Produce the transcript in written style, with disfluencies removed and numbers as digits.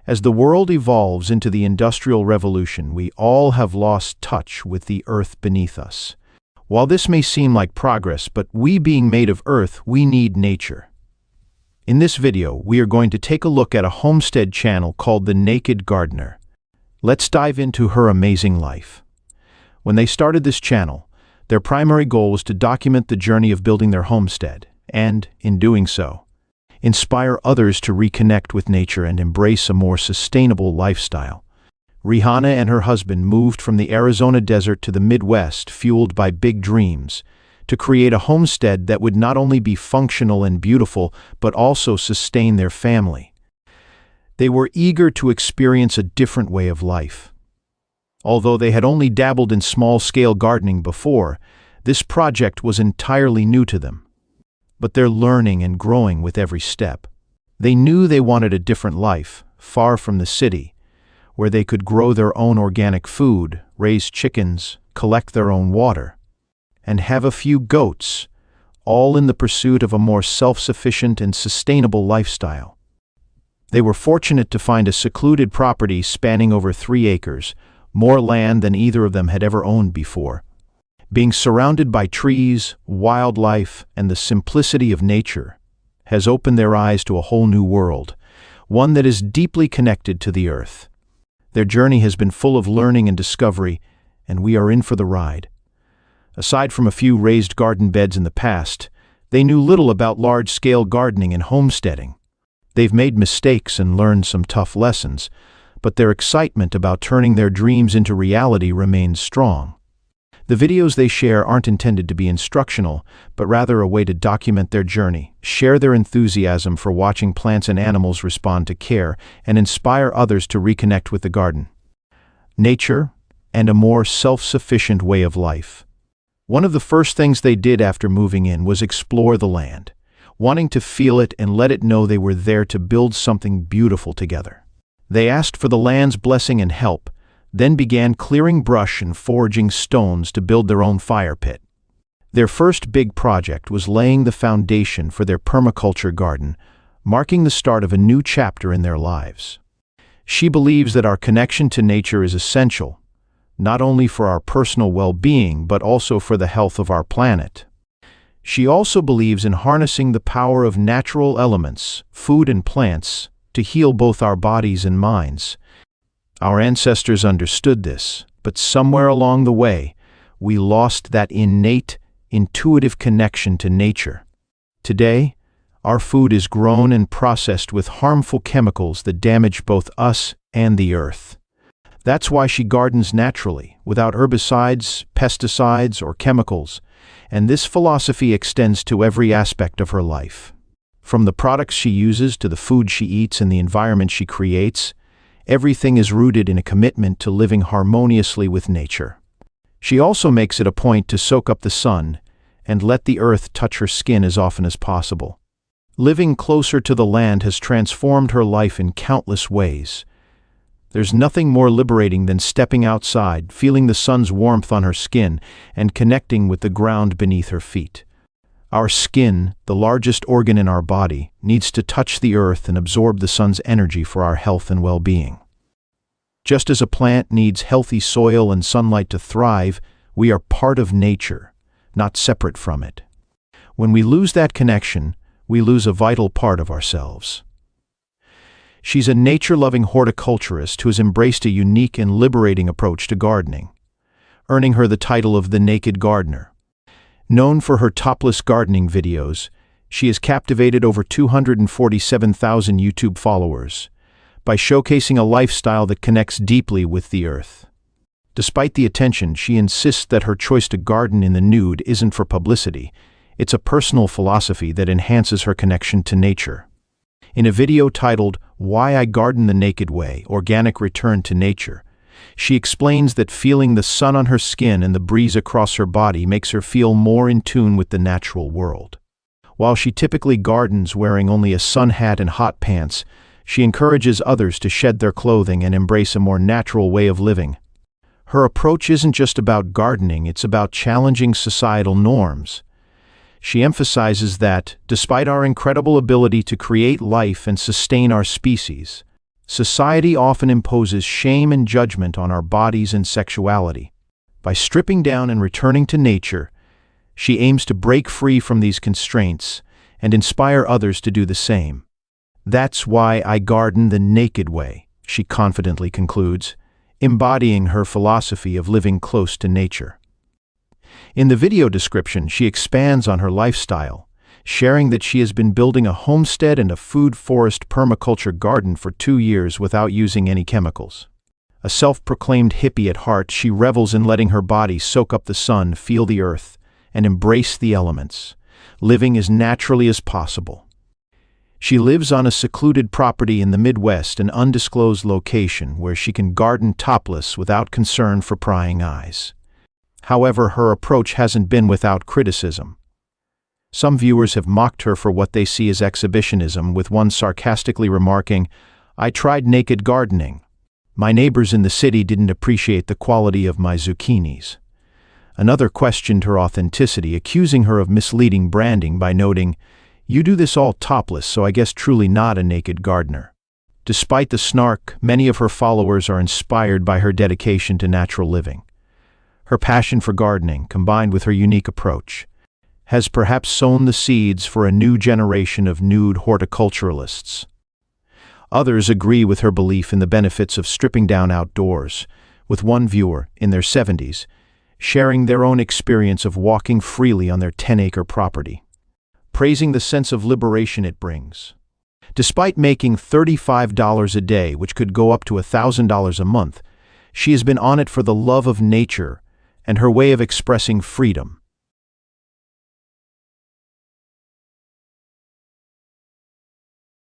As the world evolves into the Industrial Revolution, we all have lost touch with the earth beneath us. While this may seem like progress, but we being made of earth, we need nature. In this video, we are going to take a look at a homestead channel called The Naked Gardener. Let's dive into her amazing life. When they started this channel, their primary goal was to document the journey of building their homestead, and, in doing so, inspire others to reconnect with nature and embrace a more sustainable lifestyle. Rihanna and her husband moved from the Arizona desert to the Midwest, fueled by big dreams, to create a homestead that would not only be functional and beautiful, but also sustain their family. They were eager to experience a different way of life. Although they had only dabbled in small-scale gardening before, this project was entirely new to them. But they're learning and growing with every step. They knew they wanted a different life, far from the city, where they could grow their own organic food, raise chickens, collect their own water, and have a few goats, all in the pursuit of a more self-sufficient and sustainable lifestyle. They were fortunate to find a secluded property spanning over 3 acres, more land than either of them had ever owned before. Being surrounded by trees, wildlife, and the simplicity of nature has opened their eyes to a whole new world, one that is deeply connected to the earth. Their journey has been full of learning and discovery, and we are in for the ride. Aside from a few raised garden beds in the past, they knew little about large-scale gardening and homesteading. They've made mistakes and learned some tough lessons, but their excitement about turning their dreams into reality remains strong. The videos they share aren't intended to be instructional, but rather a way to document their journey, share their enthusiasm for watching plants and animals respond to care, and inspire others to reconnect with the garden, nature, and a more self-sufficient way of life. One of the first things they did after moving in was explore the land, wanting to feel it and let it know they were there to build something beautiful together. They asked for the land's blessing and help, then began clearing brush and foraging stones to build their own fire pit. Their first big project was laying the foundation for their permaculture garden, marking the start of a new chapter in their lives. She believes that our connection to nature is essential, not only for our personal well-being, but also for the health of our planet. She also believes in harnessing the power of natural elements, food and plants, to heal both our bodies and minds. Our ancestors understood this, but somewhere along the way, we lost that innate, intuitive connection to nature. Today, our food is grown and processed with harmful chemicals that damage both us and the earth. That's why she gardens naturally, without herbicides, pesticides, or chemicals, and this philosophy extends to every aspect of her life. From the products she uses to the food she eats and the environment she creates, everything is rooted in a commitment to living harmoniously with nature. She also makes it a point to soak up the sun and let the earth touch her skin as often as possible. Living closer to the land has transformed her life in countless ways. There's nothing more liberating than stepping outside, feeling the sun's warmth on her skin, and connecting with the ground beneath her feet. Our skin, the largest organ in our body, needs to touch the earth and absorb the sun's energy for our health and well-being. Just as a plant needs healthy soil and sunlight to thrive, we are part of nature, not separate from it. When we lose that connection, we lose a vital part of ourselves. She's a nature-loving horticulturist who has embraced a unique and liberating approach to gardening, earning her the title of The Naked Gardener. Known for her topless gardening videos, she has captivated over 247,000 YouTube followers by showcasing a lifestyle that connects deeply with the earth. Despite the attention, she insists that her choice to garden in the nude isn't for publicity. It's a personal philosophy that enhances her connection to nature. In a video titled, "Why I Garden the Naked Way: Organic Return to Nature," she explains that feeling the sun on her skin and the breeze across her body makes her feel more in tune with the natural world. While she typically gardens wearing only a sun hat and hot pants, she encourages others to shed their clothing and embrace a more natural way of living. Her approach isn't just about gardening, it's about challenging societal norms. She emphasizes that, despite our incredible ability to create life and sustain our species, Society often imposes shame and judgment on our bodies and sexuality. By stripping down and returning to nature, she aims to break free from these constraints and inspire others to do the same. "That's why I garden the naked way," she confidently concludes, embodying her philosophy of living close to nature. In the video description, she expands on her lifestyle, sharing that she has been building a homestead and a food forest permaculture garden for 2 years without using any chemicals. A self-proclaimed hippie at heart, she revels in letting her body soak up the sun, feel the earth, and embrace the elements, living as naturally as possible. She lives on a secluded property in the Midwest, an undisclosed location where she can garden topless without concern for prying eyes. However, her approach hasn't been without criticism. Some viewers have mocked her for what they see as exhibitionism, with one sarcastically remarking, "I tried naked gardening. My neighbors in the city didn't appreciate the quality of my zucchinis." Another questioned her authenticity, accusing her of misleading branding by noting, "You do this all topless, so I guess truly not a naked gardener." Despite the snark, many of her followers are inspired by her dedication to natural living. Her passion for gardening, combined with her unique approach, has perhaps sown the seeds for a new generation of nude horticulturalists. Others agree with her belief in the benefits of stripping down outdoors, with one viewer, in their 70s, sharing their own experience of walking freely on their 10-acre property, praising the sense of liberation it brings. Despite making $35 a day, which could go up to $1,000 a month, she has been on it for the love of nature and her way of expressing freedom.